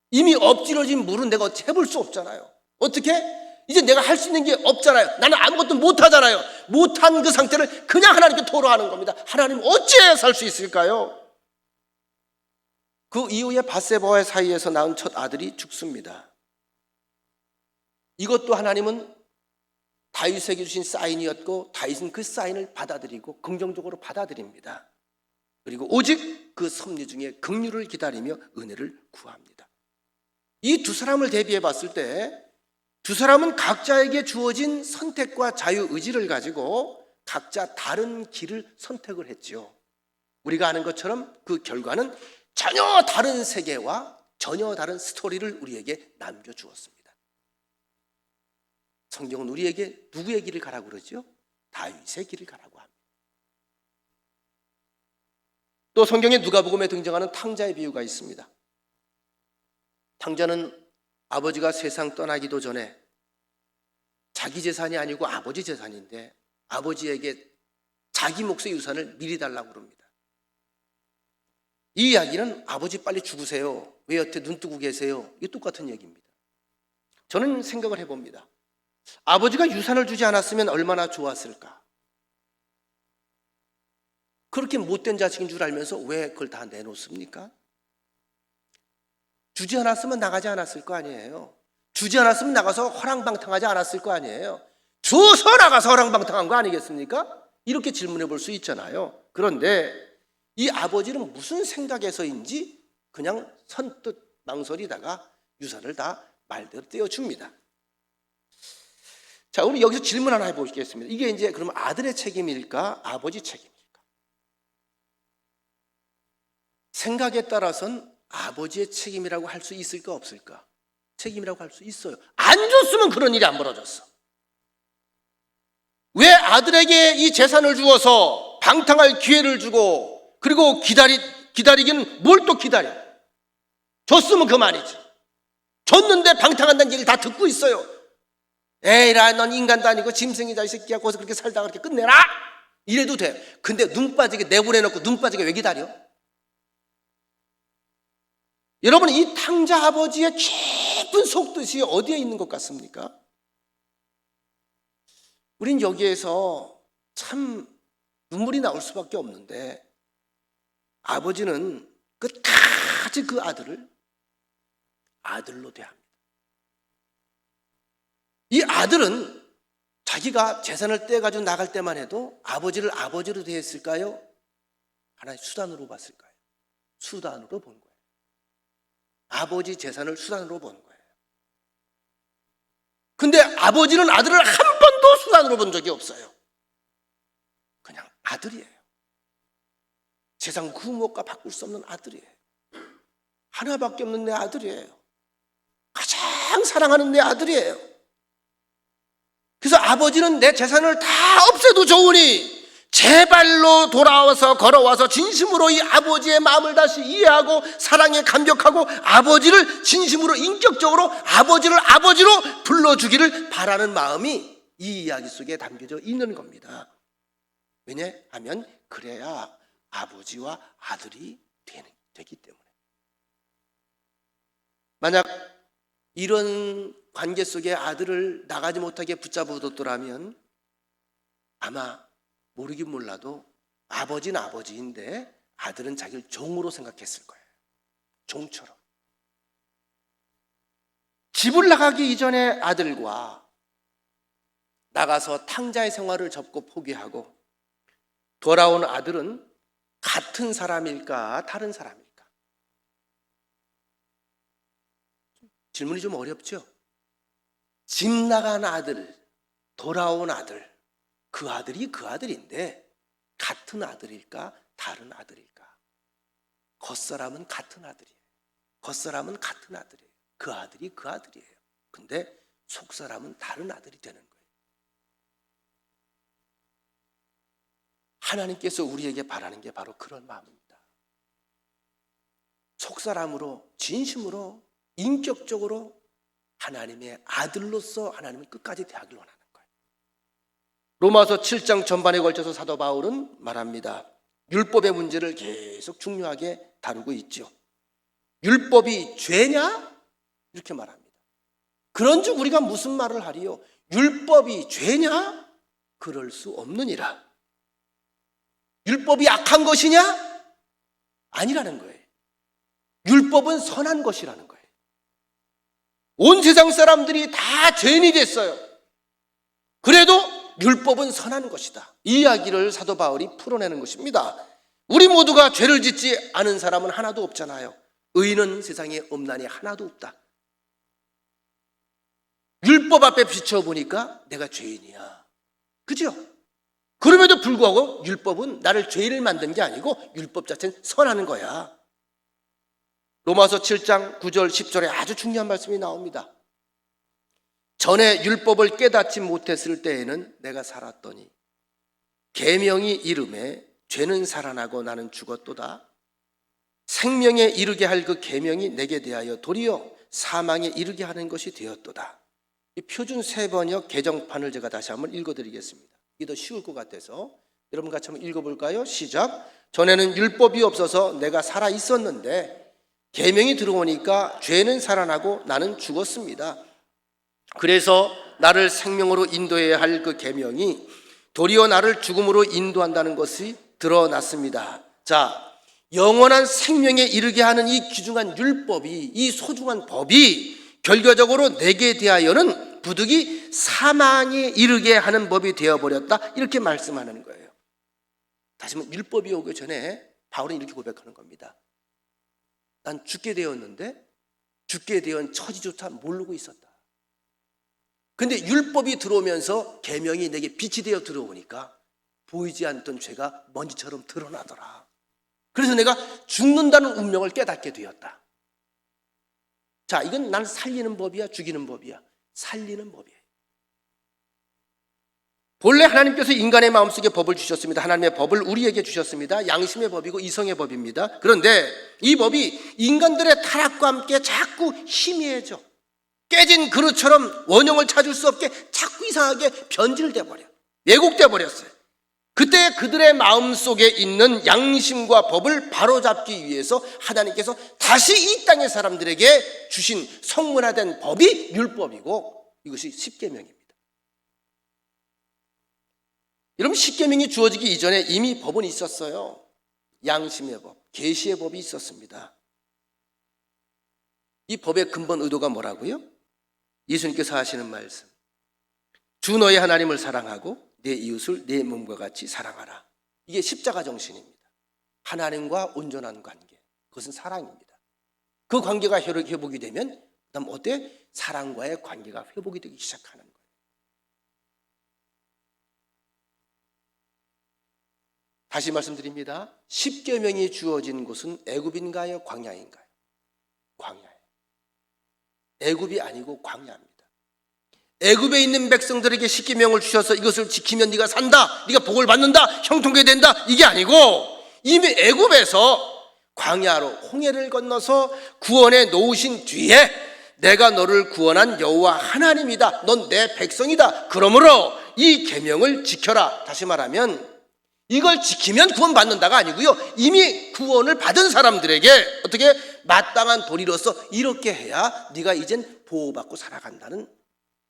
이미 엎질러진 물은 내가 어찌 해볼 수 없잖아요. 어떻게? 이제 내가 할 수 있는 게 없잖아요. 나는 아무것도 못하잖아요. 못한 그 상태를 그냥 하나님께 토로하는 겁니다. 하나님, 어찌해야 살 수 있을까요? 그 이후에 밧세바와의 사이에서 낳은 첫 아들이 죽습니다. 이것도 하나님은 다윗에게 주신 사인이었고, 다윗은 그 사인을 받아들이고 긍정적으로 받아들입니다. 그리고 오직 그 섭리 중에 긍휼을 기다리며 은혜를 구합니다. 이 두 사람을 대비해 봤을 때 두 사람은 각자에게 주어진 선택과 자유의지를 가지고 각자 다른 길을 선택을 했죠. 우리가 아는 것처럼 그 결과는 전혀 다른 세계와 전혀 다른 스토리를 우리에게 남겨주었습니다. 성경은 우리에게 누구의 길을 가라고 그러죠? 다윗의 길을 가라고 합니다. 또 성경에 누가복음에 등장하는 탕자의 비유가 있습니다. 탕자는 아버지가 세상 떠나기도 전에 자기 재산이 아니고 아버지 재산인데 아버지에게 자기 몫의 유산을 미리 달라고 그럽니다. 이 이야기는 아버지 빨리 죽으세요, 왜 여태 눈 뜨고 계세요, 이게 똑같은 얘기입니다. 저는 생각을 해봅니다. 아버지가 유산을 주지 않았으면 얼마나 좋았을까. 그렇게 못된 자식인 줄 알면서 왜 그걸 다 내놓습니까? 주지 않았으면 나가지 않았을 거 아니에요. 주지 않았으면 나가서 허랑방탕하지 않았을 거 아니에요. 줘서 나가서 허랑방탕한 거 아니겠습니까? 이렇게 질문해 볼 수 있잖아요. 그런데 이 아버지는 무슨 생각에서인지 그냥 선뜻 망설이다가 유산을 다 말대로 떼어줍니다. 자, 우리 여기서 질문 하나 해보겠습니다. 이게 이제 그러면 아들의 책임일까, 아버지 책임일까? 생각에 따라서는 아버지의 책임이라고 할 수 있을까, 없을까? 책임이라고 할 수 있어요. 안 줬으면 그런 일이 안 벌어졌어. 왜 아들에게 이 재산을 주어서 방탕할 기회를 주고, 그리고 기다리기는 뭘 또 기다려? 줬으면 그만이지. 줬는데 방탕한다는 얘기를 다 듣고 있어요. 에이라, 넌 인간도 아니고 짐승이다 이 새끼야. 거기서 그렇게 살다가 그렇게 끝내라, 이래도 돼. 근데 눈 빠지게 내보내놓고 눈 빠지게 왜 기다려? 여러분, 이 탕자 아버지의 깊은 속뜻이 어디에 있는 것 같습니까? 우린 여기에서 참 눈물이 나올 수밖에 없는데, 아버지는 끝까지 그 아들을 아들로 대합니다. 이 아들은 자기가 재산을 떼가지고 나갈 때만 해도 아버지를 아버지로 대했을까요? 하나의 수단으로 봤을까요? 수단으로 본 거예요. 아버지 재산을 수단으로 본 거예요. 근데 아버지는 아들을 한 번도 수단으로 본 적이 없어요. 그냥 아들이에요. 세상 그 무엇과 바꿀 수 없는 아들이에요. 하나밖에 없는 내 아들이에요. 가장 사랑하는 내 아들이에요. 그래서 아버지는 내 재산을 다 없애도 좋으니 제발로 돌아와서 걸어와서 진심으로 이 아버지의 마음을 다시 이해하고 사랑에 감격하고 아버지를 진심으로 인격적으로 아버지를 아버지로 불러주기를 바라는 마음이 이 이야기 속에 담겨져 있는 겁니다. 왜냐하면 그래야 아버지와 아들이 되기 때문에. 만약 이런 관계 속에 아들을 나가지 못하게 붙잡아뒀더라면 아마 모르긴 몰라도 아버지는 아버지인데 아들은 자기를 종으로 생각했을 거예요. 종처럼. 집을 나가기 이전에 아들과 나가서 탕자의 생활을 접고 포기하고 돌아온 아들은 같은 사람일까 다른 사람일까? 질문이 좀 어렵죠? 집 나간 아들, 돌아온 아들, 그 아들이 그 아들인데 같은 아들일까 다른 아들일까? 겉사람은 같은 아들이에요. 겉사람은 같은 아들이에요. 그 아들이 그 아들이에요. 근데 속사람은 다른 아들이 되는 거예요. 하나님께서 우리에게 바라는 게 바로 그런 마음입니다. 속사람으로 진심으로 인격적으로 하나님의 아들로서 하나님을 끝까지 대하길 원하는 거예요. 로마서 7장 전반에 걸쳐서 사도 바울은 말합니다. 율법의 문제를 계속 중요하게 다루고 있죠. 율법이 죄냐? 이렇게 말합니다. 그런즉 우리가 무슨 말을 하리요? 율법이 죄냐? 그럴 수 없느니라. 율법이 악한 것이냐? 아니라는 거예요. 율법은 선한 것이라는 거예요. 온 세상 사람들이 다 죄인이 됐어요. 그래도 율법은 선한 것이다. 이 이야기를 사도 바울이 풀어내는 것입니다. 우리 모두가 죄를 짓지 않은 사람은 하나도 없잖아요. 의인은 세상에 없나니 하나도 없다. 율법 앞에 비춰보니까 내가 죄인이야. 그죠? 그럼에도 불구하고 율법은 나를 죄인을 만든 게 아니고 율법 자체는 선하는 거야. 로마서 7장 9절 10절에 아주 중요한 말씀이 나옵니다. 전에 율법을 깨닫지 못했을 때에는 내가 살았더니 계명이 이름에 죄는 살아나고 나는 죽었도다. 생명에 이르게 할 그 계명이 내게 대하여 도리어 사망에 이르게 하는 것이 되었도다. 이 표준 세번역 개정판을 제가 다시 한번 읽어드리겠습니다. 이게 더 쉬울 것 같아서 여러분 같이 한번 읽어볼까요? 시작. 전에는 율법이 없어서 내가 살아 있었는데 계명이 들어오니까 죄는 살아나고 나는 죽었습니다. 그래서 나를 생명으로 인도해야 할 그 계명이 도리어 나를 죽음으로 인도한다는 것이 드러났습니다. 자, 영원한 생명에 이르게 하는 이 귀중한 율법이, 이 소중한 법이 결과적으로 내게 대하여는 부득이 사망에 이르게 하는 법이 되어버렸다. 이렇게 말씀하는 거예요. 다시 한번 율법이 오기 전에 바울은 이렇게 고백하는 겁니다. 난 죽게 되었는데 죽게 되었는 처지조차 모르고 있었다. 근데 율법이 들어오면서 계명이 내게 빛이 되어 들어오니까 보이지 않던 죄가 먼지처럼 드러나더라. 그래서 내가 죽는다는 운명을 깨닫게 되었다. 자, 이건 날 살리는 법이야, 죽이는 법이야? 살리는 법이에요. 본래 하나님께서 인간의 마음속에 법을 주셨습니다. 하나님의 법을 우리에게 주셨습니다. 양심의 법이고 이성의 법입니다. 그런데 이 법이 인간들의 타락과 함께 자꾸 희미해져. 깨진 그릇처럼 원형을 찾을 수 없게 자꾸 이상하게 변질돼 버려. 왜곡돼 버렸어요. 그때 그들의 마음속에 있는 양심과 법을 바로잡기 위해서 하나님께서 다시 이 땅의 사람들에게 주신 성문화된 법이 율법이고, 이것이 십계명입니다. 여러분, 십계명이 주어지기 이전에 이미 법은 있었어요. 양심의 법, 계시의 법이 있었습니다. 이 법의 근본 의도가 뭐라고요? 예수님께서 하시는 말씀, 주 너의 하나님을 사랑하고 내 이웃을 내 몸과 같이 사랑하라. 이게 십자가 정신입니다. 하나님과 온전한 관계, 그것은 사랑입니다. 그 관계가 회복이 되면 그다음 어때? 사랑과의 관계가 회복이 되기 시작하는 거예요. 다시 말씀드립니다. 십계명이 주어진 곳은 애굽인가요, 광야인가요? 광야예요. 애굽이 아니고 광야입니다. 애굽에 있는 백성들에게 십계명을 주셔서 이것을 지키면 네가 산다, 네가 복을 받는다, 형통하게 된다, 이게 아니고 이미 애굽에서 광야로 홍해를 건너서 구원해 놓으신 뒤에 내가 너를 구원한 여호와 하나님이다, 넌 내 백성이다, 그러므로 이 계명을 지켜라. 다시 말하면 이걸 지키면 구원받는다가 아니고요, 이미 구원을 받은 사람들에게 어떻게 마땅한 도리로서 이렇게 해야 네가 이젠 보호받고 살아간다는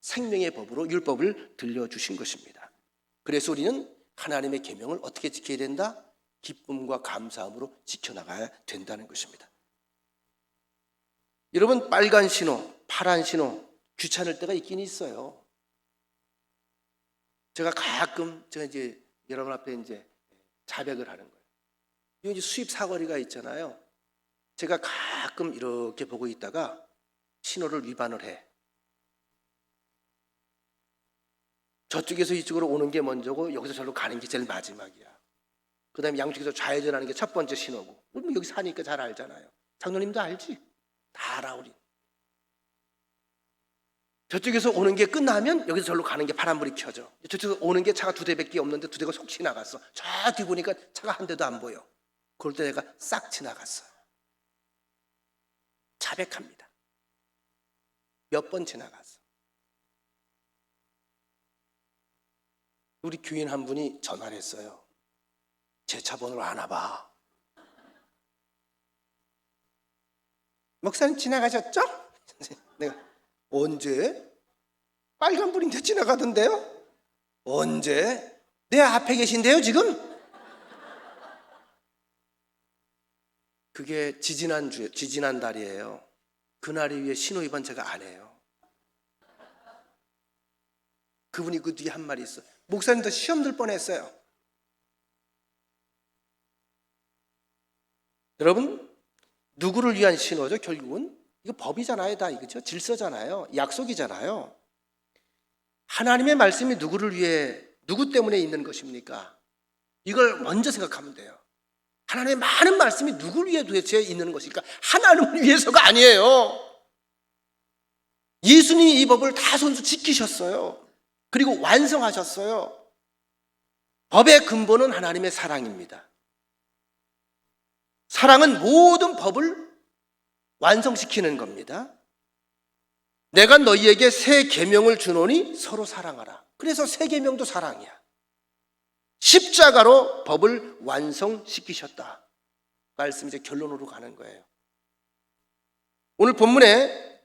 생명의 법으로 율법을 들려주신 것입니다. 그래서 우리는 하나님의 계명을 어떻게 지켜야 된다? 기쁨과 감사함으로 지켜나가야 된다는 것입니다. 여러분, 빨간 신호, 파란 신호 귀찮을 때가 있긴 있어요. 제가 이제 여러분 앞에 이제 자백을 하는 거예요. 이제 수입 사거리가 있잖아요. 제가 가끔 이렇게 보고 있다가 신호를 위반을 해. 저쪽에서 이쪽으로 오는 게 먼저고 여기서 저로 가는 게 제일 마지막이야. 그 다음에 양쪽에서 좌회전하는 게 첫 번째 신호고. 우리 여기 사니까 잘 알잖아요. 장로님도 알지? 다 알아 우리. 저쪽에서 오는 게 끝나면 여기서 저로 가는 게 파란불이 켜져. 저쪽에서 오는 게 차가 두 대밖에 없는데 두 대가 속 지나갔어. 저 뒤 보니까 차가 한 대도 안 보여. 그럴 때 내가 싹 지나갔어요. 자백합니다. 몇 번 지나갔어. 우리 교인 한 분이 전화를 했어요. 제 차 번호를 아나 봐. 목사님 지나가셨죠? 내가 언제? 빨간불인데 지나가던데요? 언제? 내 앞에 계신데요 지금? 그게 지지난 달이에요. 그날에 위해 신호 위반 제가 안 해요. 그분이 그 뒤에 한 말이 있어. 목사님도 시험 들 뻔했어요. 여러분, 누구를 위한 신호죠? 결국은 이거 법이잖아요, 다 이거죠. 질서잖아요, 약속이잖아요. 하나님의 말씀이 누구를 위해, 누구 때문에 있는 것입니까? 이걸 먼저 생각하면 돼요. 하나님의 많은 말씀이 누구를 위해 도대체 있는 것일까? 하나님을 위해서가 아니에요. 예수님이 이 법을 다 손수 지키셨어요. 그리고 완성하셨어요. 법의 근본은 하나님의 사랑입니다. 사랑은 모든 법을 완성시키는 겁니다. 내가 너희에게 새 계명을 주노니 서로 사랑하라. 그래서 새 계명도 사랑이야. 십자가로 법을 완성시키셨다. 말씀 이제 결론으로 가는 거예요. 오늘 본문에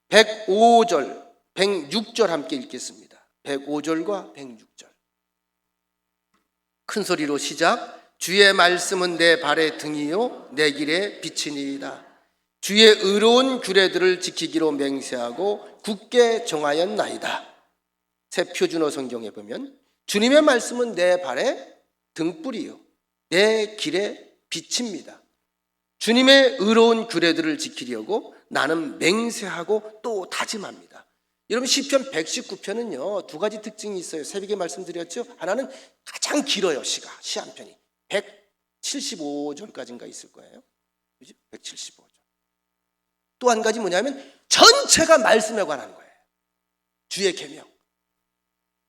105절, 106절 함께 읽겠습니다. 105절과 106절. 큰 소리로 시작. 주의 말씀은 내 발의 등이요 내 길의 빛이니이다. 주의 의로운 규례들을 지키기로 맹세하고 굳게 정하였나이다. 새 표준어 성경에 보면 주님의 말씀은 내 발의 등불이요 내 길의 빛입니다. 주님의 의로운 규례들을 지키려고 나는 맹세하고 또 다짐합니다. 여러분, 시편 119편은요 두 가지 특징이 있어요. 새벽에 말씀드렸죠. 하나는 가장 길어요. 시 한 편이 175절까지인가 있을 거예요. 그죠? 175절. 또 한 가지 뭐냐면 전체가 말씀에 관한 거예요. 주의 계명.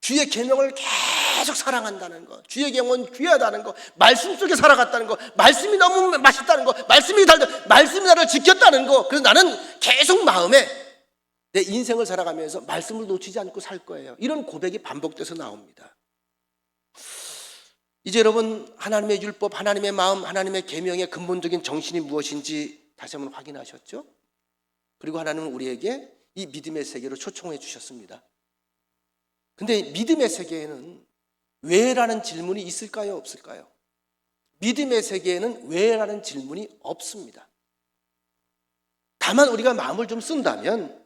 주의 계명을 계속 사랑한다는 거, 주의 계명은 귀하다는 거, 말씀 속에 살아갔다는 거, 말씀이 너무 맛있다는 거, 말씀이 말씀이 나를 지켰다는 거. 그래서 나는 계속 마음에 내 인생을 살아가면서 말씀을 놓치지 않고 살 거예요. 이런 고백이 반복돼서 나옵니다. 이제 여러분, 하나님의 율법, 하나님의 마음, 하나님의 계명의 근본적인 정신이 무엇인지 다시 한번 확인하셨죠? 그리고 하나님은 우리에게 이 믿음의 세계로 초청해 주셨습니다. 근데 믿음의 세계에는 왜라는 질문이 있을까요? 없을까요? 믿음의 세계에는 왜라는 질문이 없습니다. 다만 우리가 마음을 좀 쓴다면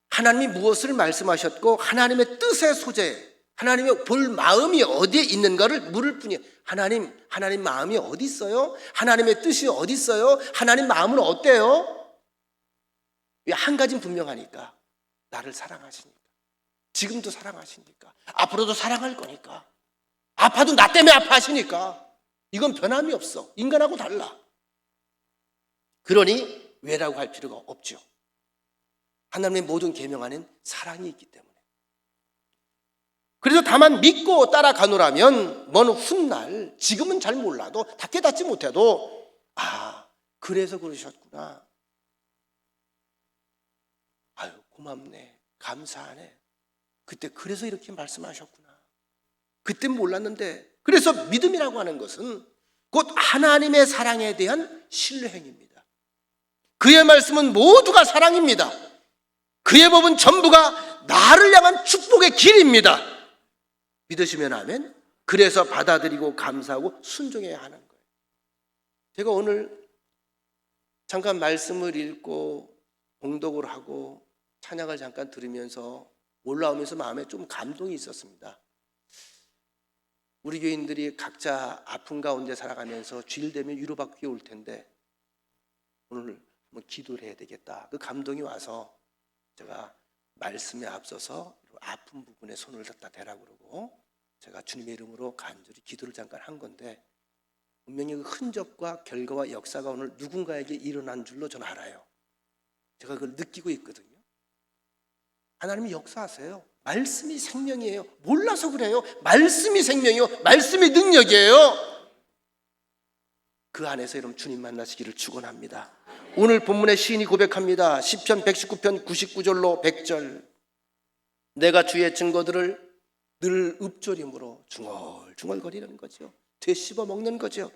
하나님이 무엇을 말씀하셨고 하나님의 뜻의 소재, 하나님의 볼 마음이 어디에 있는가를 물을 뿐이에요. 하나님 마음이 어디 있어요? 하나님의 뜻이 어디 있어요? 하나님 마음은 어때요? 한 가지는 분명하니까, 나를 사랑하시니까, 지금도 사랑하시니까, 앞으로도 사랑할 거니까, 아파도 나 때문에 아파하시니까, 이건 변함이 없어. 인간하고 달라. 그러니 왜라고 할 필요가 없죠. 하나님의 모든 계명 안에는 사랑이 있기 때문에. 그래서 다만 믿고 따라가노라면 먼 훗날, 지금은 잘 몰라도, 다 깨닫지 못해도, 그래서 그러셨구나, 아유 고맙네, 감사하네, 그때 그래서 이렇게 말씀하셨구나, 그땐 몰랐는데. 그래서 믿음이라고 하는 것은 곧 하나님의 사랑에 대한 신뢰행위입니다. 그의 말씀은 모두가 사랑입니다. 그의 법은 전부가 나를 향한 축복의 길입니다. 믿으시면 아멘. 그래서 받아들이고 감사하고 순종해야 하는 거예요. 제가 오늘 잠깐 말씀을 읽고 봉독을 하고 찬양을 잠깐 들으면서 올라오면서 마음에 좀 감동이 있었습니다. 우리 교인들이 각자 아픈 가운데 살아가면서 주일 되면 위로받기 올 텐데 오늘 한번 기도를 해야 되겠다, 그 감동이 와서 제가 말씀에 앞서서 아픈 부분에 손을 갖다 대라고 그러고 제가 주님의 이름으로 간절히 기도를 잠깐 한 건데, 분명히 그 흔적과 결과와 역사가 오늘 누군가에게 일어난 줄로 저는 알아요. 제가 그걸 느끼고 있거든요. 하나님이 역사하세요. 말씀이 생명이에요. 몰라서 그래요. 말씀이 생명이요, 말씀이 능력이에요. 그 안에서 여러분 주님 만나시기를 축원합니다. 오늘 본문의 시인이 고백합니다. 시편 119편 99절로 100절. 내가 주의 증거들을 늘 읊조림으로 중얼중얼거리는 거죠. 되씹어 먹는 거죠.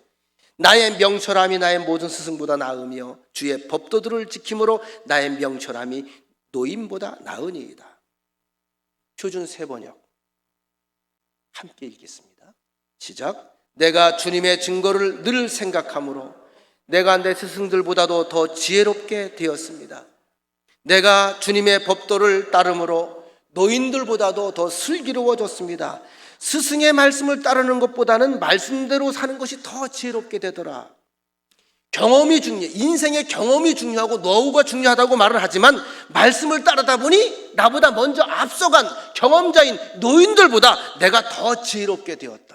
나의 명철함이 나의 모든 스승보다 나으며 주의 법도들을 지킴으로 나의 명철함이 노임보다 나으니이다. 표준 세번역 함께 읽겠습니다. 시작. 내가 주님의 증거를 늘 생각하므로 내가 내 스승들보다도 더 지혜롭게 되었습니다. 내가 주님의 법도를 따름으로 노인들보다도 더 슬기로워졌습니다. 스승의 말씀을 따르는 것보다는 말씀대로 사는 것이 더 지혜롭게 되더라. 경험이 중요해. 인생의 경험이 중요하고 노후가 중요하다고 말을 하지만 말씀을 따르다 보니 나보다 먼저 앞서간 경험자인 노인들보다 내가 더 지혜롭게 되었다.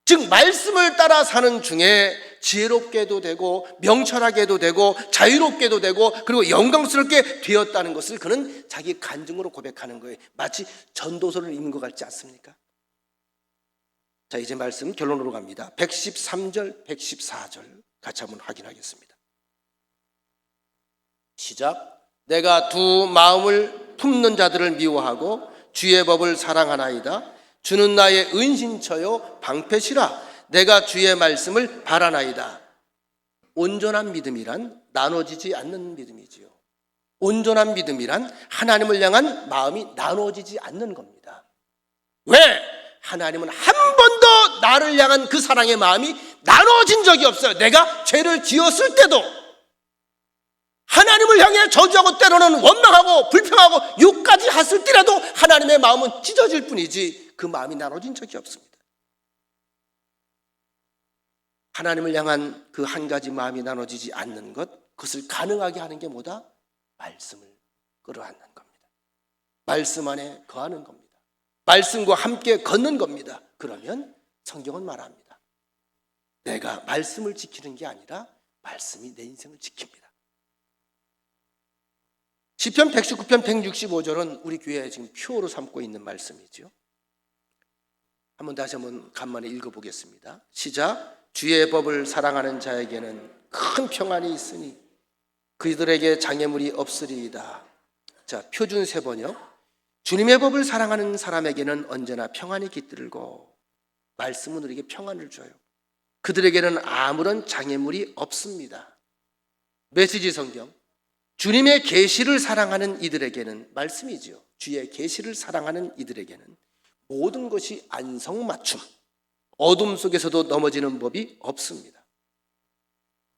즉 말씀을 따라 사는 중에 지혜롭게도 되고 명철하게도 되고 자유롭게도 되고 그리고 영광스럽게 되었다는 것을 그는 자기 간증으로 고백하는 거예요. 마치 전도서를 읽는 것 같지 않습니까? 자, 이제 말씀 결론으로 갑니다. 113절 114절 같이 한번 확인하겠습니다. 시작. 내가 두 마음을 품는 자들을 미워하고 주의 법을 사랑하나이다. 주는 나의 은신처요 방패시라. 내가 주의 말씀을 바라나이다. 온전한 믿음이란 나눠지지 않는 믿음이지요. 온전한 믿음이란 하나님을 향한 마음이 나눠지지 않는 겁니다. 왜? 하나님은 한 번도 나를 향한 그 사랑의 마음이 나눠진 적이 없어요. 내가 죄를 지었을 때도 하나님을 향해 저주하고 때로는 원망하고 불평하고 욕까지 했을 때라도 하나님의 마음은 찢어질 뿐이지 그 마음이 나눠진 적이 없습니다. 하나님을 향한 그 한 가지 마음이 나눠지지 않는 것, 그것을 가능하게 하는 게 뭐다? 말씀을 끌어안는 겁니다. 말씀 안에 거하는 겁니다. 말씀과 함께 걷는 겁니다. 그러면 성경은 말합니다. 내가 말씀을 지키는 게 아니라 말씀이 내 인생을 지킵니다. 시편 119편 165절은 우리 교회에 지금 표어로 삼고 있는 말씀이죠. 다시 한번 간만에 읽어보겠습니다. 시작. 주의 법을 사랑하는 자에게는 큰 평안이 있으니 그들에게 장애물이 없으리이다. 자, 표준 세 번역. 주님의 법을 사랑하는 사람에게는 언제나 평안이 깃들고 말씀은 우리에게 평안을 줘요. 그들에게는 아무런 장애물이 없습니다. 메시지 성경. 주님의 계시를 사랑하는 이들에게는 말씀이지요. 주의 계시를 사랑하는 이들에게는 모든 것이 안성맞춤, 어둠 속에서도 넘어지는 법이 없습니다.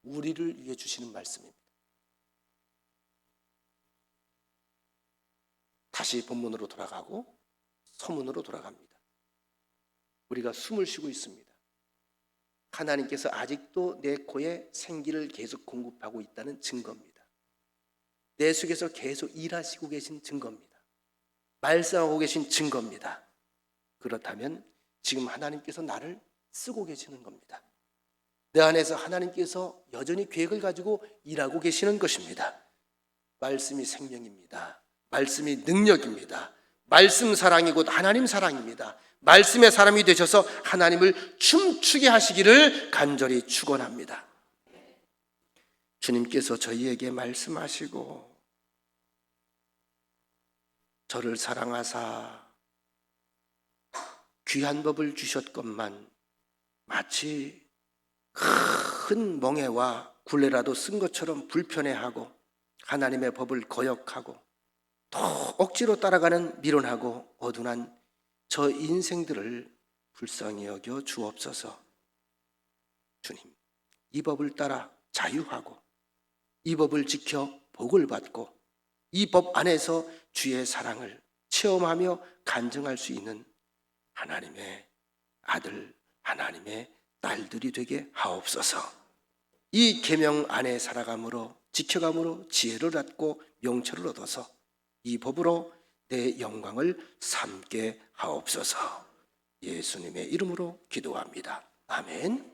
우리를 위해 주시는 말씀입니다. 다시 본문으로 돌아가고 서문으로 돌아갑니다. 우리가 숨을 쉬고 있습니다. 하나님께서 아직도 내 코에 생기를 계속 공급하고 있다는 증거입니다. 내 속에서 계속 일하시고 계신 증거입니다. 말씀하고 계신 증거입니다. 그렇다면 지금 하나님께서 나를 쓰고 계시는 겁니다. 내 안에서 하나님께서 여전히 계획을 가지고 일하고 계시는 것입니다. 말씀이 생명입니다. 말씀이 능력입니다. 말씀 사랑이 곧 하나님 사랑입니다. 말씀의 사람이 되셔서 하나님을 춤추게 하시기를 간절히 축원합니다. 주님께서 저희에게 말씀하시고 저를 사랑하사 귀한 법을 주셨건만 마치 큰 멍에와 굴레라도 쓴 것처럼 불편해하고 하나님의 법을 거역하고 또 억지로 따라가는 미련하고 어둔한 저 인생들을 불쌍히 여겨 주옵소서. 주님, 이 법을 따라 자유하고 이 법을 지켜 복을 받고 이 법 안에서 주의 사랑을 체험하며 간증할 수 있는 하나님의 아들, 하나님의 딸들이 되게 하옵소서. 이 계명 안에 살아감으로 지켜감으로 지혜를 얻고 명철을 얻어서 이 법으로 내 영광을 삼게 하옵소서. 예수님의 이름으로 기도합니다. 아멘.